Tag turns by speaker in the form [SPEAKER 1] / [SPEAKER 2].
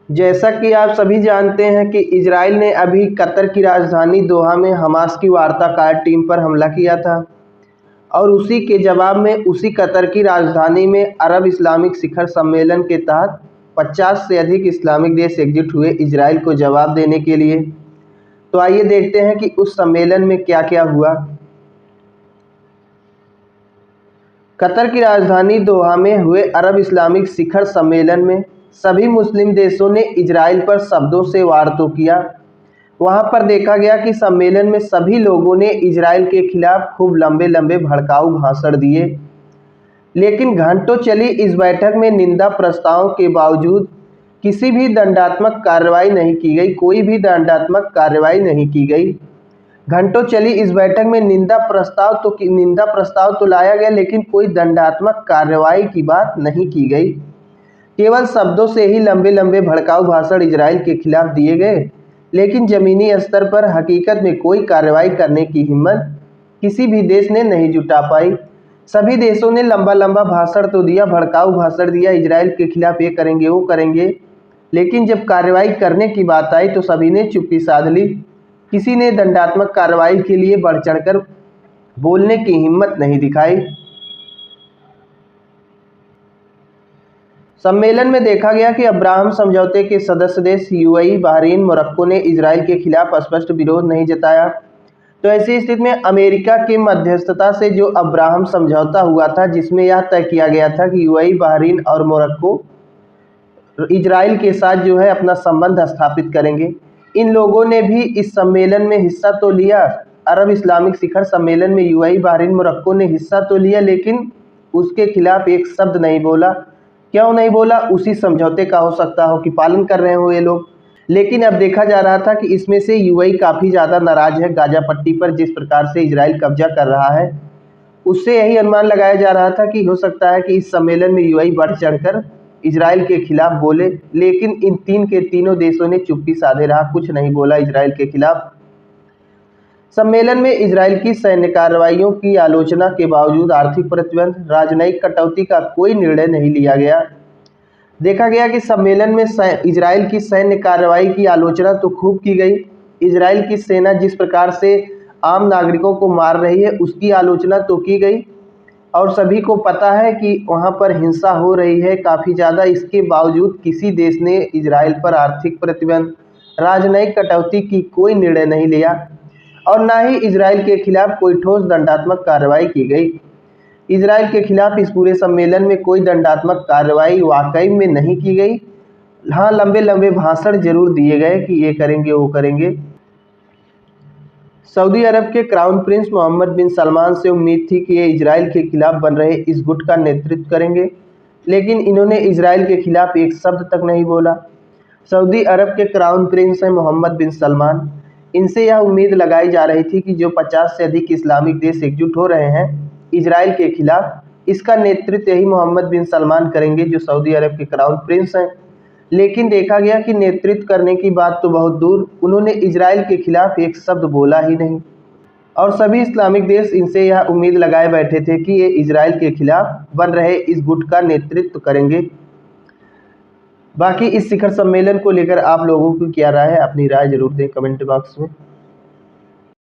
[SPEAKER 1] जैसा कि आप सभी जानते हैं कि इजराइल ने अभी कतर की राजधानी दोहा में हमास की वार्ताकार टीम पर हमला किया था और उसी के जवाब में उसी कतर की राजधानी में अरब इस्लामिक शिखर सम्मेलन के तहत 50 से अधिक इस्लामिक देश एकजुट हुए इजराइल को जवाब देने के लिए। तो आइए देखते हैं कि उस सम्मेलन में क्या क्या हुआ। कतर की राजधानी दोहा में हुए अरब इस्लामिक शिखर सम्मेलन में सभी मुस्लिम देशों ने इजराइल पर शब्दों से वार तो किया। वहां पर देखा गया कि सम्मेलन में सभी लोगों ने इजराइल के खिलाफ खूब लंबे लंबे भड़काऊ भाषण दिए, लेकिन घंटों चली इस बैठक में निंदा प्रस्तावों के बावजूद किसी भी दंडात्मक कार्रवाई नहीं की गई, कोई भी दंडात्मक कार्रवाई नहीं की गई। घंटों चली इस बैठक में निंदा प्रस्ताव तो लाया गया, लेकिन कोई दंडात्मक कार्रवाई की बात नहीं की गई। केवल शब्दों से ही लंबे लंबे भड़काऊ भाषण इजराइल के खिलाफ दिए गए, लेकिन जमीनी स्तर पर हकीकत में कोई कार्रवाई करने की हिम्मत किसी भी देश ने नहीं जुटा पाई। सभी देशों ने लंबा लंबा भाषण तो दिया, भड़काऊ भाषण दिया, इजराइल के खिलाफ ये करेंगे वो करेंगे, लेकिन जब कार्रवाई करने की बात आई तो सभी ने चुप्पी साध ली। किसी ने दंडात्मक कार्रवाई के लिए बढ़ चढ़कर बोलने की हिम्मत नहीं दिखाई। सम्मेलन में देखा गया कि अब्राहम समझौते के सदस्य देश यूएई, बहरीन, मोरक्को ने इजराइल के खिलाफ स्पष्ट विरोध नहीं जताया। तो ऐसी स्थिति में अमेरिका की मध्यस्थता से जो अब्राहम समझौता हुआ था, जिसमें यह तय किया गया था कि यूएई, बहरीन और मोरक्को इजराइल के साथ जो है अपना संबंध स्थापित करेंगे, इन लोगों ने भी इस सम्मेलन में हिस्सा तो लिया। अरब इस्लामिक शिखर सम्मेलन में यूएई, बहरीन, मोरक्को ने हिस्सा तो लिया, लेकिन उसके खिलाफ एक शब्द नहीं बोला। क्यों नहीं बोला? उसी समझौते का हो सकता हो कि पालन कर रहे हो ये लोग। लेकिन अब देखा जा रहा था कि इसमें से यूएई काफ़ी ज़्यादा नाराज है गाजा पट्टी पर, जिस प्रकार से इजराइल कब्जा कर रहा है। उससे यही अनुमान लगाया जा रहा था कि हो सकता है कि इस सम्मेलन में यूएई बढ़ चढ़कर इजराइल के खिलाफ बोले, लेकिन इन तीनों देशों ने चुप्पी साधे रहा, कुछ नहीं बोला इजराइल के खिलाफ। सम्मेलन में इजराइल की सैन्य कार्रवाइयों की आलोचना के बावजूद आर्थिक प्रतिबंध, राजनयिक कटौती का कोई निर्णय नहीं लिया गया। देखा गया कि सम्मेलन में इजराइल की सैन्य कार्रवाई की आलोचना तो खूब की गई। इजराइल की सेना जिस प्रकार से आम नागरिकों को मार रही है उसकी आलोचना तो की गई, और सभी को पता है कि वहां पर हिंसा हो रही है काफ़ी ज़्यादा। इसके बावजूद किसी देश ने इजराइल पर आर्थिक प्रतिबंध, राजनयिक कटौती की कोई निर्णय नहीं लिया, और ना ही इजराइल के खिलाफ कोई ठोस दंडात्मक कार्रवाई की गई। इजराइल के खिलाफ इस पूरे सम्मेलन में कोई दंडात्मक कार्रवाई वाकई में नहीं की गई। हाँ, लंबे लंबे भाषण जरूर दिए गए कि ये करेंगे वो करेंगे। सऊदी अरब के क्राउन प्रिंस मोहम्मद बिन सलमान से उम्मीद थी कि ये इजराइल के खिलाफ बन रहे इस गुट का नेतृत्व करेंगे, लेकिन इन्होंने इजराइल के खिलाफ एक शब्द तक नहीं बोला। सऊदी अरब के क्राउन प्रिंस हैं मोहम्मद बिन सलमान। इनसे यह उम्मीद लगाई जा रही थी कि जो 50 से अधिक इस्लामिक देश एकजुट हो रहे हैं इजराइल के खिलाफ, इसका नेतृत्व यही मोहम्मद बिन सलमान करेंगे, जो सऊदी अरब के क्राउन प्रिंस हैं। लेकिन देखा गया कि नेतृत्व करने की बात तो बहुत दूर, उन्होंने इजराइल के खिलाफ एक शब्द बोला ही नहीं। और सभी इस्लामिक देश इनसे यह उम्मीद लगाए बैठे थे कि ये इजराइल के खिलाफ बन रहे इस गुट का नेतृत्व करेंगे। बाकी इस शिखर सम्मेलन को लेकर आप लोगों की क्या राय है? अपनी राय जरूर दें कमेंट बॉक्स में।